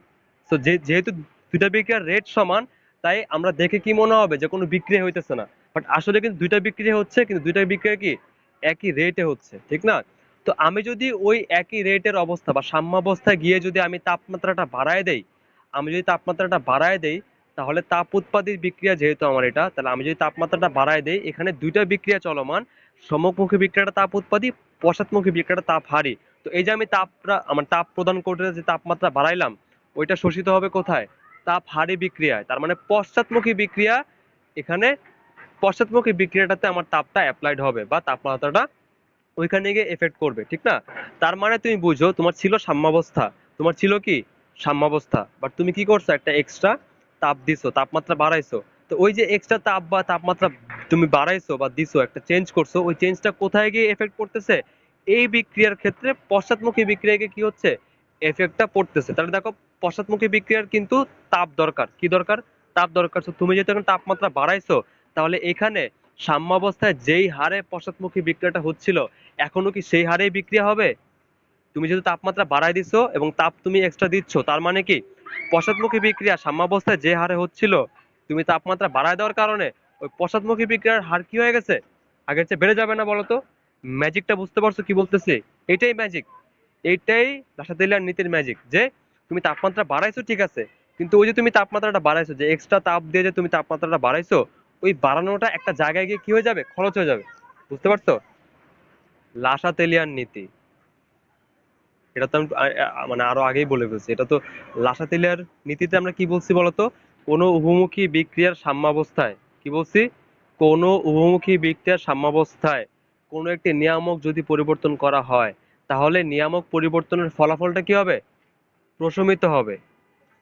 তো যেহেতু দুইটা বিক্রিয়ার রেট সমান, তাই আমরা দেখে কি মনে হবে যে কোনো বিক্রিয়া হইতেছে না, বাট আসলে কিন্তু দুইটা বিক্রিয়া হচ্ছে, কিন্তু দুইটা বিক্রিয়া কি একই রেটে হচ্ছে, ঠিক না? তো আমি যদি ওই একই রেটের অবস্থা বা সাম্যাবস্থায় গিয়ে যদি আমি তাপমাত্রাটা বাড়ায় দেই, আমি যদি তাপমাত্রাটা বাড়ায় দেই, তাহলে তাপ উৎপাদী বিক্রিয়া যেহেতু আমার এটা, তাহলে আমি যদি তাপমাত্রাটা বাড়ায় দেই, এখানে দুইটা বিক্রিয়া চলমান, সম্মুখমুখী বিক্রিয়াটা তাপ উৎপাদী, পশ্চাৎমুখী বিক্রিয়াটা তাপ হারি। তো এই যে আমি আমার তাপ প্রদান করতে যে তাপমাত্রা বাড়াইলাম, ওইটা শোষিত হবে কোথায়? তাপ হারি বিক্রিয়ায়। তার মানে পশ্চাৎমুখী বিক্রিয়া, এখানে পশ্চাৎমুখী বিক্রিয়াটাতে আমার তাপটা অ্যাপ্লাইড হবে বা তাপমাত্রাটা ওইখানে গিয়ে এফেক্ট করবে, ঠিক না? তার মানে তুমি বুঝো, তোমার ছিল সাম্যাবস্থা, তোমার ছিল কি সাম্যাবস্থা, বাট তুমি কি করছো, একটা এক্সট্রা তাপ দিছো, তাপমাত্রা বাড়াইছো। তো ওই যে এক্সট্রা তাপ বা তাপমাত্রা তুমি বাড়াইছো বা দিছো, একটা চেঞ্জ করছো, ওই চেঞ্জটা কোথায় গিয়ে এফেক্ট করতেছে? এই বিক্রিয়ার ক্ষেত্রে পশ্চাৎমুখী বিক্রিয়াকে কি হচ্ছে, এফেক্টটা পড়তেছে। তাহলে দেখো, পশ্চাৎমুখী বিক্রিয়ার কিন্তু তাপ দরকার, কি দরকার? তাপ দরকার। তো তুমি যেহেতু এখন তাপমাত্রা বাড়াইছো, তাহলে এখানে সাম্যাবস্থায় যেই হারে পশ্চাৎমুখী বিক্রিয়াটা হচ্ছিল, এখনো কি সেই হারেই বিক্রিয়া হবে? তুমি যেহেতু তাপমাত্রা বাড়ায় দিচ্ছ এবং তাপ তুমি এক্সট্রা দিচ্ছ, তার মানে কি পশ্চাৎমুখী বিক্রিয়া সাম্যাবস্থায় যে হারে হচ্ছিল, তুমি তাপমাত্রা বাড়ায় দেওয়ার কারণে ওই পশ্চাৎমুখী বিক্রিয়ার হার কি হয়ে গেছে, আগের চেয়ে বেড়ে যাবে না বলো তো? ম্যাজিকটা বুঝতে পারছো কি বলতেছি? এটাই ম্যাজিক, এইটাই লাসাতেলিয়ার নীতির ম্যাজিক, যে তুমি তাপমাত্রা বাড়াইছো ঠিক আছে, কিন্তু ওই যে তুমি তাপমাত্রাটা বাড়াইছো, যে এক্সট্রা তাপ দিয়ে যে তুমি তাপমাত্রাটা বাড়াইছো, ওই বাড়ানোটা একটা জায়গায় গিয়ে কি হয়ে যাবে, খরচ হয়ে যাবে। বুঝতে পারছো? লাসাতেলিয়ার নীতি, এটা তো আমি মানে আরো আগেই বলে ফেলছি, এটা তো লাসাতেলিয়ার নীতিতে আমরা কি বলছি বলতো? কোনো উভমুখী বিক্রিয়ার সাম্যাবস্থায়, কি বলছি, কোনো উভমুখী বিক্রিয়ার সাম্যাবস্থায় কোনো একটি নিয়ামক যদি পরিবর্তন করা হয়, তাহলে নিয়ামক পরিবর্তনের ফলাফলটা কি হবে, প্রশমিত হবে।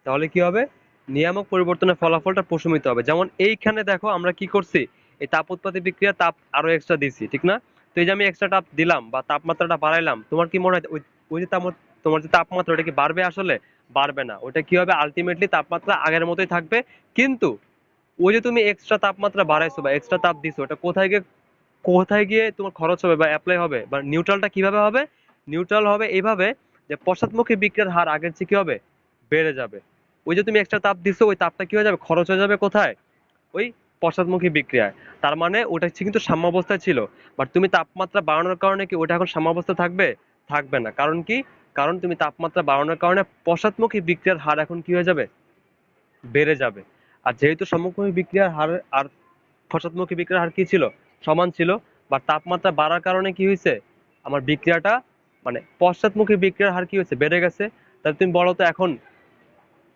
তাহলে কি হবে, নিয়ামক পরিবর্তনের ফলাফলটা প্রশমিত হবে। যেমন এইখানে দেখো আমরা কি করছি, এই তাপ উৎপাদী বিক্রিয়া তাপ আরো এক্সট্রা দিছি, ঠিক না? তো এই যে আমি এক্সট্রা তাপ দিলাম বা তাপমাত্রাটা বাড়াইলাম, তোমার কি মনে হয় ওই ওই যে তোমার যে তাপমাত্রা, ওটা কি বাড়বে? আসলে বাড়বে না। ওটা কি হবে, আলটিমেটলি তাপমাত্রা আগের মতোই থাকবে। কিন্তু ওই যে তুমি এক্সট্রা তাপমাত্রা বাড়াইছো বা এক্সট্রা তাপ দিছো, ওটা কোথায় গিয়ে তোমার খরচ হবে বা অ্যাপ্লাই হবে, বা নিউট্রালটা কিভাবে হবে? নিউট্রাল হবে এইভাবে, যে পশ্চাৎমুখী বিক্রিয়ার হার আগের চেয়ে কি হবে, বেড়ে যাবে। ওই যে তুমি এক্সট্রা তাপ দিছো, ওই তাপটা কি হয়ে যাবে, খরচ হয়ে যাবে কোথায়, ওই পশ্চাৎমুখী বিক্রিয়ায়। তার মানে ওটা হচ্ছে কিন্তু সাম্যাবস্থায় ছিল, বাট তুমি তাপমাত্রা বাড়ানোর কারণে কি ওটা এখন সাম্যাবস্থা থাকবে? থাকবে না। কারণ কি? কারণ তুমি তাপমাত্রা বাড়ানোর কারণে পশ্চাৎমুখী বিক্রিয়ার হার এখন কি হয়ে যাবে, বেড়ে যাবে। আর যেহেতু সম্মুখমুখী বিক্রিয়ার হার আর পশ্চাৎমুখী বিক্রিয়ার হার কি ছিল, সমান ছিল, বা তাপমাত্রা বাড়ার কারণে কি হয়েছে, আমার বিক্রিয়াটা, মানে পশ্চাৎমুখী বিক্রিয়ার হার কি হয়েছে, বেড়ে গেছে। তাহলে তুমি বলো তো, এখন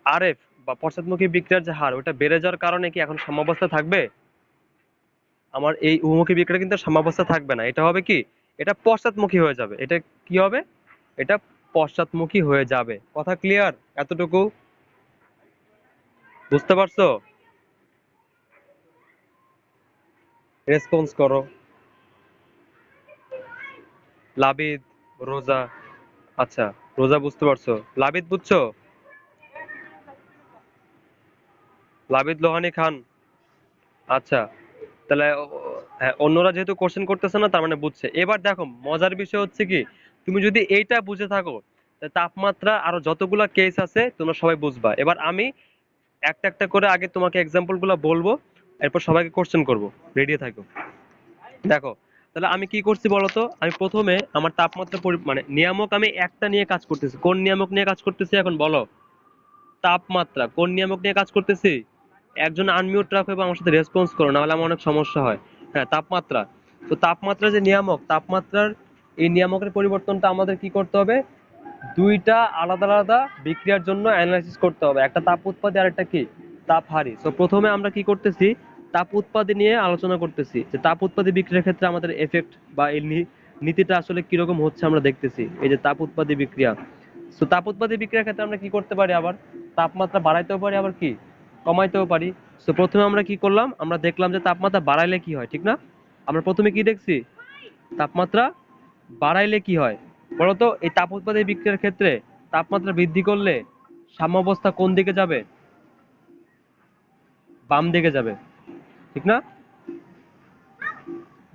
আরএফ বা পশ্চাৎমুখী বিক্রিয়ার যে হার, ওটা বেড়ে যাওয়ার কারণে কি এখন সাম্যাবস্থা থাকবে? আমার এই উন্মুখী বিক্রিয়া কিন্তু সাম্যাবস্থা থাকবে না, এটা হবে কি, এটা পশ্চাৎমুখী হয়ে যাবে। এটা কি হবে, এটা পশ্চাৎমুখী হয়ে যাবে। কথা ক্লিয়ার? এতটুকু বুঝতে পারছো? রেসপন্স করো। লাবিদ, রোজা। আচ্ছা, রোজা বুঝতে পারছো, লাবিদ বুঝছো? লাবিদ লোহানী খান। আচ্ছা, তাহলে হ্যাঁ, অন্যরা যেহেতু কোশ্চেন করতেছে না তার মানে বুঝছে। এবার দেখো মজার বিষয় হচ্ছে কি, তুমি যদি এইটা বুঝে থাকো তাহলে তাপমাত্রা আরো যতগুলা কেস আছে তোমরা সবাই বুঝবা। এবার আমি একটা একটা করে আগে তোমাকে এক্সাম্পল গুলো বলবো, এরপর সবাইকে কোশ্চেন করবো। রেডি থাকো। দেখো, তাহলে আমি কি করছি বলতো, আমি প্রথমে আমার তাপমাত্রা মানে নিয়ামক আমি একটা নিয়ে কাজ করতেছি। কোন নিয়ামক নিয়ে কাজ করতেছি এখন বলো? তাপমাত্রা। কোন নিয়ামক নিয়ে কাজ করতেছি? একজন আনমিউট রাখো এবং আমার সাথে রেসপন্স করো, নাহলে আমার অনেক সমস্যা হয়। হ্যাঁ, তাপমাত্রা। তো তাপমাত্রা যে নিয়ামক, তাপমাত্রার এই নিয়ামকের পরিবর্তনটা আমাদের কি করতে হবে? দুইটা আলাদা আলাদা বিক্রিয়ার জন্য অ্যানালাইসিস করতে হবে। একটা তাপ উৎপাদী আর একটা কি তাপহারী। তো প্রথমে আমরা কি করতেছি, তাপ উৎপাদী নিয়ে আলোচনা করতেছি, যে তাপ উৎপাদী বিক্রিয়ার ক্ষেত্রে আমাদের এফেক্ট বা এই নীতিটা আসলে কিরকম হচ্ছে আমরা দেখতেছি। এই যে তাপ উৎপাদী বিক্রিয়া, তো তাপ উৎপাদী বিক্রিয়ার ক্ষেত্রে আমরা কি করতে পারি, আবার তাপমাত্রা বাড়াইতেও পারি আবার কি কমাইতেও পারি। তো প্রথমে আমরা কি করলাম, আমরা দেখলাম যে তাপমাত্রা বাড়াইলে কি হয়, ঠিক না? আমরা প্রথমে কি দেখছি, তাপমাত্রা বাড়াইলে কি হয় বলতো? এই তাপ উৎপাদী বিক্রিয়ার ক্ষেত্রে তাপমাত্রা বৃদ্ধি করলে সাম্যাবস্থা কোন দিকে যাবে? বাম দিকে যাবে, ঠিক না?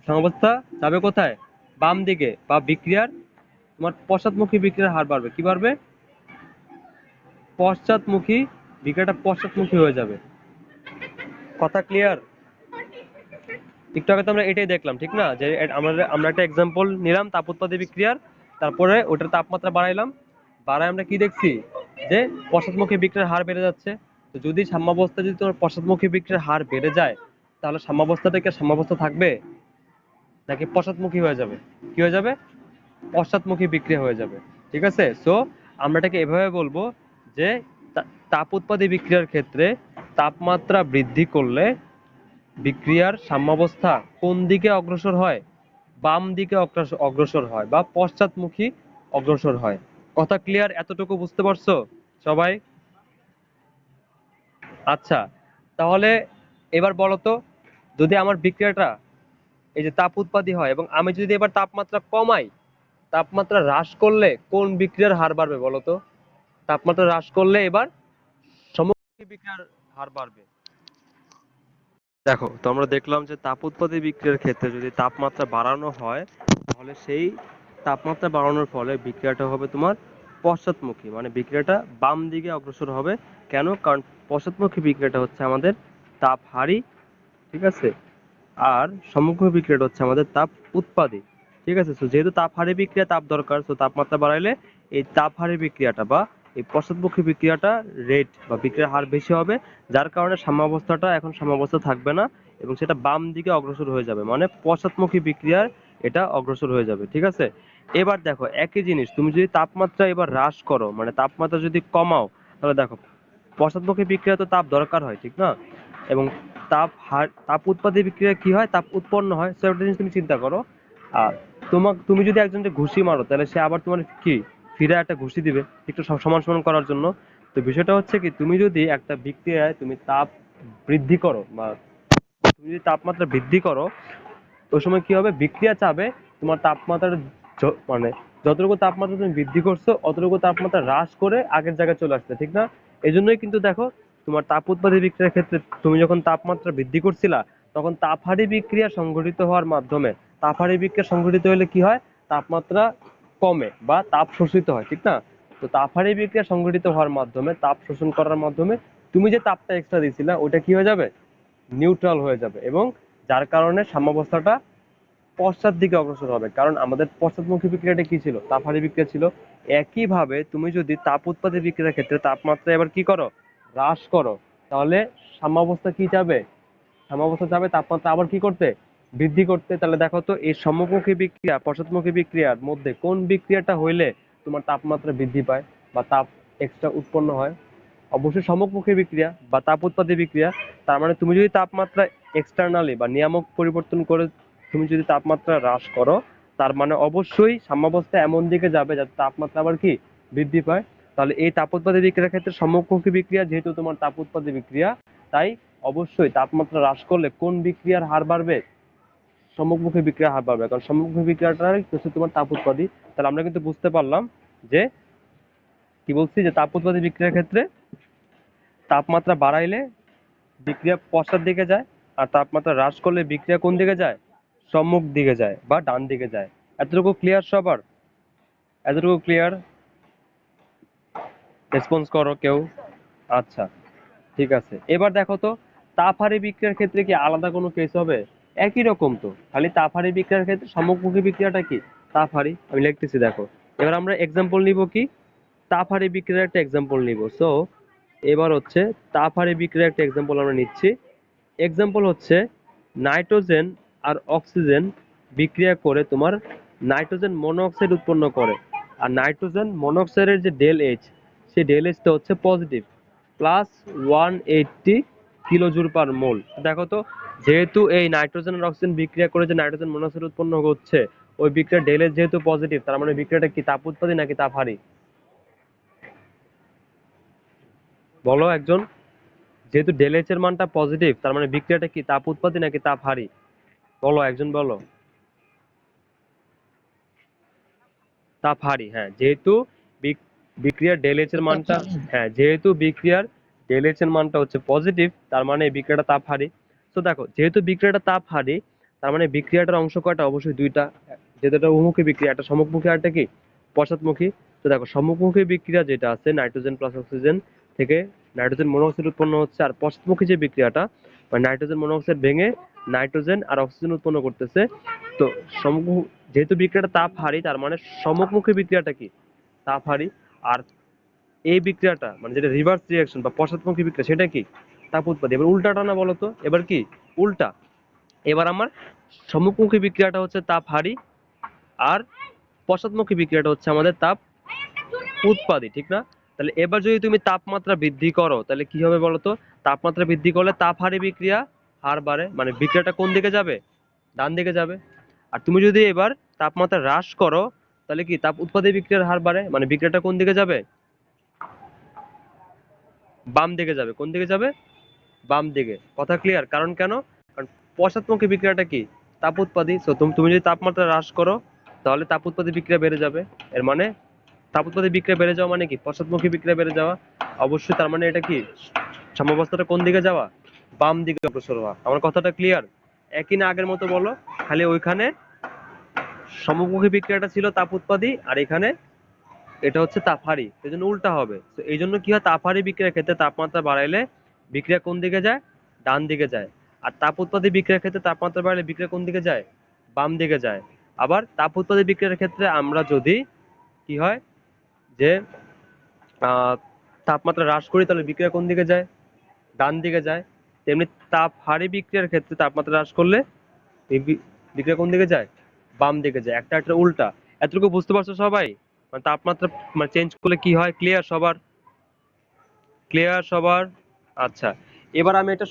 সাম্যাবস্থা যাবে কোথায়? বাম দিকে। বা বিক্রিয়ার তোমার পশ্চাৎমুখী বিক্রিয়ার হার বাড়বে। কি বাড়বে? পশ্চাৎমুখী। বিক্রিয়াটা পশ্চাৎমুখী হয়ে যাবে। কথা ক্লিয়ার? একটু আগে তো আমরা এটাই দেখলাম, ঠিক না? যে আমরা আমরা একটা এক্সাম্পল নিলাম তাপ উৎপাদী বিক্রিয়ার, তারপরে ওটার তাপমাত্রা বাড়াইলাম, বাড়ায় আমরা কি দেখছি, যে পশ্চাৎমুখী বিক্রিয়ার হার বেড়ে যাচ্ছে। তো যদি সাম্যাবস্থা, যদি তোমার পশ্চাৎমুখী বিক্রিয়ার হার বেড়ে যায়, তাহলে সাম্যাবস্থাটা কি সাম্যাবস্থা থাকবে, নাকি পশ্চাৎমুখী হয়ে যাবে? কি হয়ে যাবে? পশ্চাৎমুখী বিক্রিয়া হয়ে যাবে। ঠিক আছে? সো আমরা এটাকে এভাবে বলবো যে তাপ উৎপাদী বিক্রিয়ার ক্ষেত্রে তাপমাত্রা বৃদ্ধি করলে বিক্রিয়ার সাম্যাবস্থা কোন দিকে অগ্রসর হয়? বাম দিকে অগ্রসর হয় বা পশ্চাৎমুখী অগ্রসর হয়। কথা ক্লিয়ার? এতটুকু বুঝতে পারছো সবাই? আচ্ছা, তাহলে এবার বলো তো, যদি আমার বিক্রিয়াটা এই যে তাপ উৎপাদী হয় এবং আমি যদি এবার তাপমাত্রা কমাই, তাপমাত্রা হ্রাস করলে কোন বিক্রিয়ার হার বাড়বে বলো তো? তাপমাত্রা হ্রাস করলে এবার সমমুখী বিক্রিয়ার হার বাড়বে। দেখো, তো আমরা দেখলাম যে তাপ উৎপাদী বিক্রিয়ার ক্ষেত্রে যদি তাপমাত্রা বাড়ানো হয়, তাহলে সেই তাপমাত্রা বাড়ানোর ফলে বিক্রিয়াটা হবে তোমার পশ্চাৎমুখী, মানে বিক্রিয়াটা বাম দিকে অগ্রসর হবে। কেন? কারণ পশ্চাৎমুখী বিক্রিয়াটা হচ্ছে আমাদের তাপহারী, ঠিক আছে? আর সম্মুখী বিক্রিয়াটা হচ্ছে আমাদের তাপ উৎপাদী। ঠিক আছে? তো যেহেতু তাপহারী বিক্রিয়া তাপ দরকার, তো তাপমাত্রা বাড়াইলে এই তাপহারী বিক্রিয়াটা বা এই পশ্চাৎমুখী বিক্রিয়াটা রেট বা বিক্রিয়ার হার বেশি হবে, যার কারণে সাম্যাবস্থাটা এখন সাম্যাবস্থা থাকবে না এবং সেটা বাম দিকে অগ্রসর হয়ে যাবে, মানে পশ্চাৎমুখী বিক্রিয়ার এটা অগ্রসর হয়ে যাবে। ঠিক আছে? এবার দেখো একই জিনিস, তুমি যদি তাপমাত্রা এবার হ্রাস করো, মানে তাপমাত্রা যদি কমাও, তাহলে দেখো পশ্চাৎমুখী বিক্রিয়া তো তাপ দরকার হয়, ঠিক না? এবং তাপ উৎপাদী বিক্রিয়া কি হয়? তাপ উৎপন্ন হয়। সো একটা জিনিস তুমি চিন্তা করো, আর তুমি যদি একজনকে ঘুষি মারো, তাহলে সে আবার তোমার কি ফিরে একটা ঘুষি দিবে, একটু সমান সমান করার জন্য। তো বিষয়টা হচ্ছে কি, তুমি যদি একটা বিক্রিয়ায় তুমি তাপ বৃদ্ধি করো বা তুমি যদি তাপমাত্রা বৃদ্ধি করো, ওই সময় কি হবে, বিক্রিয়া চাবে তোমার তাপমাত্রা মানে যতটুকু তাপমাত্রা তুমি বৃদ্ধি করছো অতটুকু তাপমাত্রা হ্রাস করে আগের জায়গায় চলে আসছে, ঠিক না? এই জন্যই কিন্তু দেখো, তোমার তাপ উৎপাদী বিক্রিয়ার ক্ষেত্রে তুমি যখন তাপমাত্রা বৃদ্ধি করছিলা, তখন তাপহারী বিক্রিয়া সংঘটিত হওয়ার মাধ্যমে, তাপহারী বিক্রিয়া সংঘটিত হলে কি হয়, তাপমাত্রা কমে বা তাপ শোষিত হয়, ঠিক না? তো তাপহারী বিক্রিয়া সংঘটিত হওয়ার মাধ্যমে, তাপ শোষণ করার মাধ্যমে তুমি যে তাপটা এক্সট্রা দিছিলা ওটা কি হয়ে যাবে, নিউট্রাল হয়ে যাবে, এবং যার কারণে সাম্যাবস্থাটা পশ্চাৎ দিকে অগ্রসর হবে। কারণ আমাদের পশ্চাৎমুখী বিক্রিয়াটা কি ছিল, তাপহারী বিক্রিয়া ছিল। একইভাবে তুমি যদি তাপ উৎপাদী বিক্রিয়ার ক্ষেত্রে তাপমাত্রা এবার কি করো, হ্রাস করো, তাহলে সাম্যাবস্থা কি যাবে, সাম্যাবস্থা যাবে তাপমাত্রা আবার কি করতে, বৃদ্ধি করতে। তাহলে দেখো তো, এই সম্মুখী বিক্রিয়া পশ্চাৎমুখী বিক্রিয়ার মধ্যে কোন বিক্রিয়াটা হইলে তোমার তাপমাত্রা বৃদ্ধি পায় বা তাপ এক্সট্রা উৎপন্ন হয়? অবশ্যই সম্মুখী বিক্রিয়া বা তাপ উৎপাদী বিক্রিয়া। তার মানে তুমি যদি তাপমাত্রা এক্সটার্নালি বা নিয়ামক পরিবর্তন করে তুমি যদি তাপমাত্রা হ্রাস করো, তার মানে অবশ্যই সাম্যাবস্থা এমন দিকে যাবে যাতে তাপমাত্রা আবার কি বৃদ্ধি পায়। তাহলে এই তাপ উৎপাদী বিক্রিয়ার ক্ষেত্রে সম্মুখমুখী বিক্রিয়া যেহেতু তোমার তাপ উৎপাদী বিক্রিয়া, তাই অবশ্যই তাপমাত্রা হ্রাস করলে কোন বিক্রিয়ার হার বাড়বে? সম্মুখমুখী বিক্রিয়ার হার বাড়বে, কারণ সম্মুখমুখী বিক্রিয়াটাই হচ্ছে তোমার তাপ উৎপাদী। তাহলে আমরা কিন্তু বুঝতে পারলাম যে কি বলছি, যে তাপ উৎপাদী বিক্রিয়ার ক্ষেত্রে তাপমাত্রা বাড়াইলে বিক্রিয়া পশ্চাৎ দিকে যায়, আর তাপমাত্রা হ্রাস করলে বিক্রিয়া কোন দিকে যায়? সম্মুখ দিকে যায় বা ডান দিকে যায়। এতটুকু ক্লিয়ার সবার? এতটুকু ক্লিয়ার? রেসপন্স করো কেউ। আচ্ছা, ঠিক আছে। এবার দেখো তো, তাপহারী বিক্রিয়ার ক্ষেত্রে কি আলাদা কোনো কেস হবে? একই রকম তো, খালি তাপহারী বিক্রিয়ার ক্ষেত্রে সম্মুখমুখী বিক্রিয়াটা কি তাপহারী। আমি লিখতেছি দেখো। এবার আমরা এক্সাম্পল নিব কি, তাপহারী বিক্রিয়ার একটা এক্সাম্পল নিব। সো এবার হচ্ছে তাপহারী বিক্রিয়ার একটা এক্সাম্পল আমরা নিচ্ছি। এক্সাম্পল হচ্ছে নাইট্রোজেন আর অক্সিজেন বিক্রিয়া করে তোমার নাইট্রোজেন মনোঅক্সাইড উৎপন্ন করে। আর নাইট্রোজেন মনোঅক্সাইডের যে ডেল এইচ, সেই ডেল এইচটা হচ্ছে পজিটিভ, প্লাস 180 কিলোজুল পার মোল। দেখো তো, যেহেতু এই নাইট্রোজেন আর অক্সিজেন বিক্রিয়া করে যে নাইট্রোজেন মনোঅক্সাইড উৎপন্ন হচ্ছে, ওই বিক্রিয়ার ডেল এইচ যেহেতু পজিটিভ, তার মানে বিক্রিয়াটা কি তাপ উৎপাদী নাকি তাপহারী? বলো একজন। যেহেতু ডেল এইচ এর মানটা পজিটিভ, তার মানে বিক্রিয়াটা কি তাপ উৎপাদী নাকি তাপহারী? বলো একজন বলো। তাপহারী, হ্যাঁ। যেহেতু বিক্রিয়ার ডেল এইচ এর মানটা, হ্যাঁ, যেহেতু বিক্রিয়ার ডেল এইচ এর মানটা হচ্ছে পজিটিভ, তার মানে এই বিক্রিয়াটা তাপহারী। তো দেখো, যেহেতু বিক্রিয়াটা তাপহারী, তার মানে বিক্রিয়াটার অংশ কয়টা? অবশ্যই দুইটা। যেহেতু এটা উন্মুখী বিক্রিয়া, একটা সম্মুখমুখী আর একটা কি পশ্চাৎমুখী। তো দেখো, সম্মুখমুখী বিক্রিয়া যেটা আছে নাইট্রোজেন প্লাস অক্সিজেন থেকে নাইট্রোজেন মনোঅক্সাইড উৎপন্ন হচ্ছে, আর পশ্চাৎমুখী যে বিক্রিয়াটা মানে নাইট্রোজেন মনোঅক্সাইড ভেঙে নাইট্রোজেন আর অক্সিজেন উৎপন্ন করতেছে। তো যেহেতু বিক্রিয়াটা তাপহারী, তার মানে সম্মুখমুখী বিক্রিয়াটা কি তাপহারী। আর এই বিক্রিয়াটা মানে যেটা রিভার্স রিঅ্যাকশন বা পশ্চাৎমুখী বিক্রিয়া, সেটা কি তাপ উৎপাদী। এবার উল্টাটা না বলো তো, এবার কি উল্টা। এবার আমার সম্মুখমুখী বিক্রিয়াটা হচ্ছে তাপহারী, আর পশ্চাৎমুখী বিক্রিয়াটা হচ্ছে আমাদের তাপ উৎপাদী, ঠিক না? তাহলে এবার যদি তুমি তাপমাত্রা বৃদ্ধি করো তাহলে কি হবে বলো তো? তাপমাত্রা বৃদ্ধি করলে তাপহারী বিক্রিয়া হার বাড়ে, মানে বিক্রিয়াটা কোন দিকে যাবে? ডান দিকে যাবে। আর তুমি যদি এবার তাপমাত্রা হ্রাস করো তাহলে কি তাপ উৎপাদী বিক্রিয়ার হার বাড়ে, মানে বিক্রিয়াটা কোন দিকে যাবে? বাম দিকে যাবে। কোন দিকে যাবে? বাম দিকে। কথা ক্লিয়ার? কারণ কেন? কারণ পশ্চাৎমুখী বিক্রিয়াটা কি তাপ উৎপাদী। সো তুমি যদি তাপমাত্রা হ্রাস করো তাহলে তাপ উৎপাদী বিক্রিয়া বেড়ে যাবে। এর মানে তাপ উৎপাদী বিক্রিয়া বেড়ে যাওয়া মানে কি পশ্চাৎমুখী বিক্রিয়া বেড়ে যাওয়া। অবশ্যই, তার মানে এটা কি সাম্যাবস্থাটা কোন দিকে যাওয়া? বাম দিকে অগ্রসর হওয়া। আমার কথাটা ক্লিয়ার? একই না আগের মতো বলো? খালি ওইখানে সম্মুখমুখী বিক্রিয়াটা ছিল তাপ উৎপাদী, আর এখানে এটা হচ্ছে তাপহারী, এই জন্য উল্টা হবে। তো এই জন্য কি হয়, তাপহারী বিক্রিয়ার ক্ষেত্রে তাপমাত্রা বাড়াইলে বিক্রিয়া কোন দিকে যায়? ডান দিকে যায়। আর তাপ উৎপাদী বিক্রিয়ার ক্ষেত্রে তাপমাত্রা বাড়ালে বিক্রিয়া কোন দিকে যায়? বাম দিকে যায়। আবার তাপ উৎপাদী বিক্রিয়ার ক্ষেত্রে আমরা যদি কি হয় যে আহ, তাপমাত্রা হ্রাস করি তাহলে বিক্রিয়া কোন দিকে যায়? ডান দিকে যায়। তেমনি তাপহারী বিক্রিয়ার ক্ষেত্রে তাপমাত্রা হ্রাস করলে বিক্রিয়া কোন দিকে যায়? বাম দিকে যায়। একটা একটা উল্টা। এতটুকু বুঝতে পারছো সবাই? মানে তাপমাত্রা মানে চেঞ্জ করলে কি হয়? ক্লিয়ার সবার? ক্লিয়ার সবার? আচ্ছা, এবার আমি এটা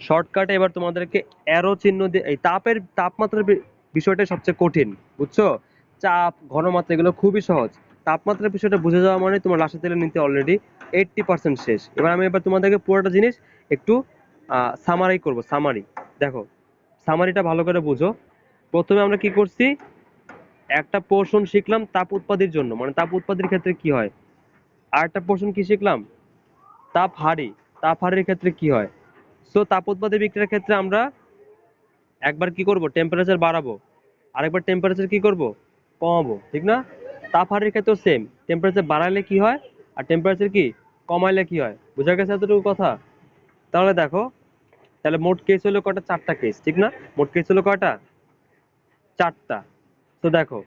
শর্টকাটে এবার তোমাদেরকে অ্যারো চিহ্ন দিয়ে, এই তাপমাত্রার বিষয়টা সবচেয়ে কঠিন, বুঝছো? চাপ, ঘনমাত্রা এগুলো খুবই সহজ। তাপমাত্রার বিষয়টা বুঝে যাওয়া মানে তোমার রাশি তেলের নিতে অলরেডি 80% শেষ। এবার তোমাদেরকে পুরোটা জিনিস একটু সামারি করব। সামারি দেখো, সামারিটা ভালো করে বুঝো। প্রথমে আমরা কি করছি, একটা পোর্শন শিখলাম তাপ উৎপাদীর জন্য, মানে তাপ উৎপাদীর ক্ষেত্রে কি হয়। আর একটা পোর্শন কি শিখলাম? তাপহারী। তাপহারীর ক্ষেত্রে কি হয়। সো তাপ উৎপাদী বিক্রিয়ার ক্ষেত্রে আমরা একবার কি করব, টেম্পারেচার বাড়াবো, আরেকবার টেম্পারেচার কি করব, কমাবো, ঠিক না? তাপহারীর ক্ষেত্রেও সেম, টেম্পারেচার বাড়াইলে কি হয় আর টেম্পারেচার কি কমাইলে কি হয়। বুঝা গেছে এতটুকু কথা? তাহলে দেখো, তাহলে মোট কেস হলো কয়টা? চারটা কেস, ঠিক না? মোট কেস হলো কয়টা? চারটা। তো দেখো,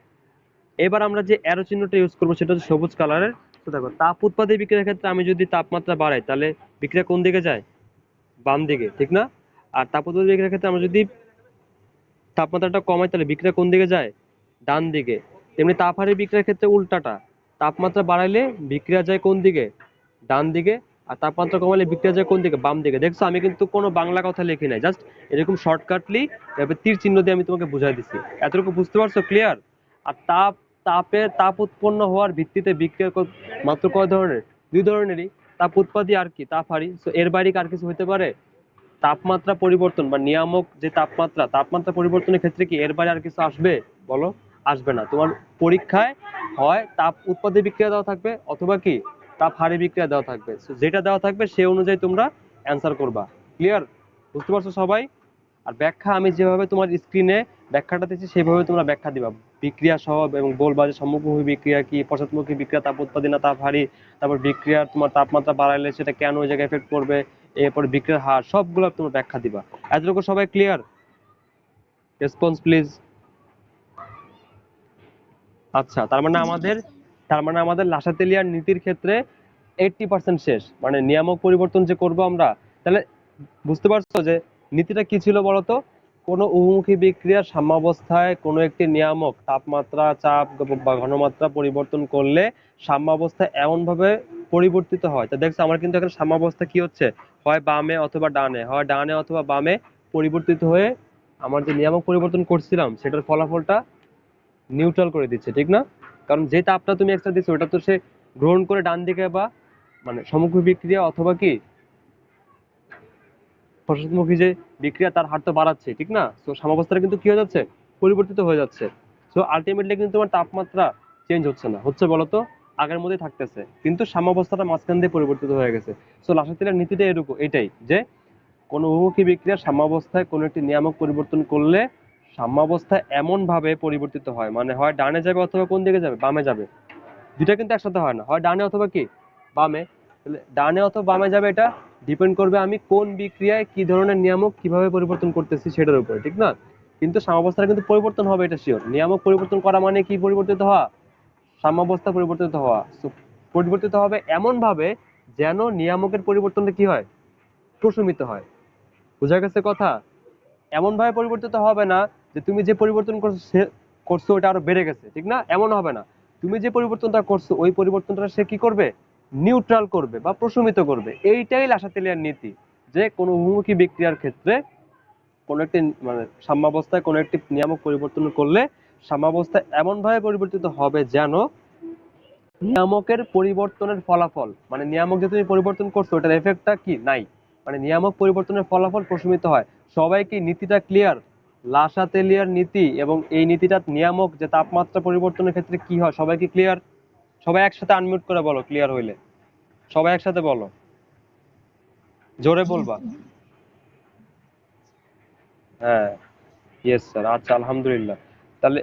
এবার আমরা যে অ্যারো চিহ্নটা ইউজ করবো সেটা হচ্ছে সবুজ কালারের। তো দেখো, তাপ উৎপাদী বিক্রিয়ার ক্ষেত্রে আমি যদি তাপমাত্রা বাড়াই তাহলে বিক্রিয়া কোন দিকে যায়? বাম দিকে, ঠিক না? আর তাপ উৎপাদী বিক্রিয়ার ক্ষেত্রে আমরা যদি তাপমাত্রাটা কমাই তাহলে বিক্রিয়া কোন দিকে যায়? ডান দিকে। তেমনি তাপহারী বিক্রিয়ার ক্ষেত্রে উল্টাটা, তাপমাত্রা বাড়াইলে বিক্রিয়া যায় কোন দিকে? ডান দিকে। আর তাপমাত্রা কমালে বিক্রিয়া যায় কোন দিকে? বাম দিকে। দেখছো আমি কিন্তু কোনো বাংলা কথা লিখি নাই, জাস্ট এরকম শর্টকাটলি তীর চিহ্ন দিয়ে আমি তোমাকে বুঝাই দিচ্ছি। এতটুকু বুঝতে পারছো? ক্লিয়ার? আর তাপ উৎপন্ন হওয়ার ভিত্তিতে বিক্রিয়া মাত্র কয় ধরনের? দুই ধরনেরই। তাপ উৎপাদী আর কি তাপ হারি। তো এর বাইরে কি আর কিছু হতে পারে? তাপমাত্রা পরিবর্তন বা নিয়ামক যে তাপমাত্রা পরিবর্তনের ক্ষেত্রে কি এর বাইরে আর কিছু আসবে? বলো। আসবে না। তোমার পরীক্ষায় হয় তাপ উৎপাদী বিক্রিয়া দেওয়া থাকবে অথবা কি তাপ হারি বিক্রিয়া দেওয়া থাকবে। So, যেটা দেওয়া থাকবে সে অনুযায়ী তোমরা অ্যান্সার করবা। ক্লিয়ার? বুঝতে পারছো সবাই? আর ব্যাখ্যা আমি যেভাবে তোমার স্ক্রিনে ব্যাখ্যাটা দিচ্ছি সেভাবে তোমরা ব্যাখ্যা দিবা বিক্রিয়া সহ, এবং বলবা যে সম্মুখমুখী বিক্রিয়া কি, পশ্চাৎমুখী বিক্রিয়া তাপ উৎপাদী না তাপ হারি, তারপর বিক্রিয়ার তোমার তাপমাত্রা বাড়াইলে সেটা কেন ওই জায়গায় এফেক্ট করবে, এরপর বিক্রিয়ার হার, সবগুলো তোমার ব্যাখ্যা দিবা। এতটুকু সবাই ক্লিয়ার? Response please. আচ্ছা, তার মানে আমাদের লাসাতেলিয়ার নীতির ক্ষেত্রে 80% শেষ। মানে নিয়ামক পরিবর্তন যে করব আমরা, তাহলে বুঝতে পারছো যে নীতিটা কি ছিল বলতো? কোনো উন্মুখী বিক্রিয়ার সাম্যাবস্থায় কোনো একটি নিয়ামক তাপমাত্রা, চাপ বা ঘনমাত্রা পরিবর্তন করলে সাম্যাবস্থা এমন ভাবে পরিবর্তিত হয়। তা দেখছো আমার কিন্তু এখানে সাম্যাবস্থা কি হচ্ছে? হয় বামে অথবা ডানে, হয় ডানে অথবা বামে পরিবর্তিত হয়ে আমার যে নিয়ামক পরিবর্তন করছিলাম সেটার ফলাফলটা নিউট্রাল করে দিচ্ছে, ঠিক না? কারণ যে তাপটা তুমি এক্সট্রা দিচ্ছ ওটা তো সে গ্রহণ করে ডান দিকে বা মানে সমুখী বিক্রিয়া অথবা কি পশ্চাৎমুখী যে বিক্রিয়া তার হার তো বাড়াচ্ছে, ঠিক না? তো সাম্যাবস্থাটা কিন্তু কি হয়ে যাচ্ছে? পরিবর্তিত হয়ে যাচ্ছে। তো আলটিমেটলি কিন্তু তোমার তাপমাত্রা চেঞ্জ হচ্ছে না, হচ্ছে বলতো আগের মধ্যেই থাকতেছে, কিন্তু সাম্যাবস্থাটা মাঝখান দিয়ে পরিবর্তিত হয়ে গেছে। তো লাসাতিলার নীতিটা এরকম, এটাই যে কোনো উন্মুখী বিক্রিয়ার সাম্যাবস্থায় কোনো একটি নিয়ামক পরিবর্তন করলে সাম্যাবস্থা এমন ভাবে পরিবর্তিত হয়, মানে হয় ডানে যাবে অথবা কোন দিকে যাবে? বামে যাবে। দুইটা কিন্তু একসাথে হয় না, হয় ডানে অথবা কি বামে। তাহলে ডানে অথবা বামে যাবে এটা ডিপেন্ড করবে আমি কোন বিক্রিয়ায় কি ধরনের নিয়ামক কিভাবে পরিবর্তন করতেছি সেটার উপরে, ঠিক না? কিন্তু সাম্যাবস্থার কিন্তু পরিবর্তন হবে, এটা শিওর। নিয়ামক পরিবর্তন করা মানে কি পরিবর্তিত হওয়া? সাম্যাবস্থা পরিবর্তিত হওয়া। So, পরিবর্তিত হবে এমন ভাবে যেন নিয়ামকের পরিবর্তনটা কি হয়? প্রশমিত হয়। বোঝা গেছে কথা? এমন ভাবে পরিবর্তিত হবে না যে তুমি যে পরিবর্তন করছো ওটা আরো বেড়ে গেছে, ঠিক না? এমন হবে না। তুমি যে পরিবর্তনটা করছো ওই পরিবর্তনটা সে কি করবে? নিউট্রাল করবে বা প্রশমিত করবে। এইটাই লাসাতেলিয়ার নীতি, যে কোনো উন্মুখী বিক্রিয়ার ক্ষেত্রে কোনো একটি মানে সাম্যাবস্থায় কোনো একটি নিয়ামক পরিবর্তন করলে সাম্যাবস্থা এমন ভাবে পরিবর্তিত হবে যেন নিয়ামকের পরিবর্তনের ফলাফল, মানে নিয়ামক যে তুমি পরিবর্তন করছো ওটার এফেক্টটা কি নাই, মানে নিয়ামক পরিবর্তনের ফলাফল প্রশমিত হয়। সবাই কি নীতিটা ক্লিয়ার? লাসাতেলিয়ার নীতি এবং এই নীতিটা নিয়ামক যে তাপমাত্রা পরিবর্তনের ক্ষেত্রে কি হয়, সবাই কি ক্লিয়ার? সবাই একসাথে আনমিউট করে বলো ক্লিয়ার হইলে। সবাই একসাথে বলো, জোরে বলবা। হ্যাঁ, ইয়েস স্যার। আচ্ছা, আলহামদুলিল্লাহ। তাহলে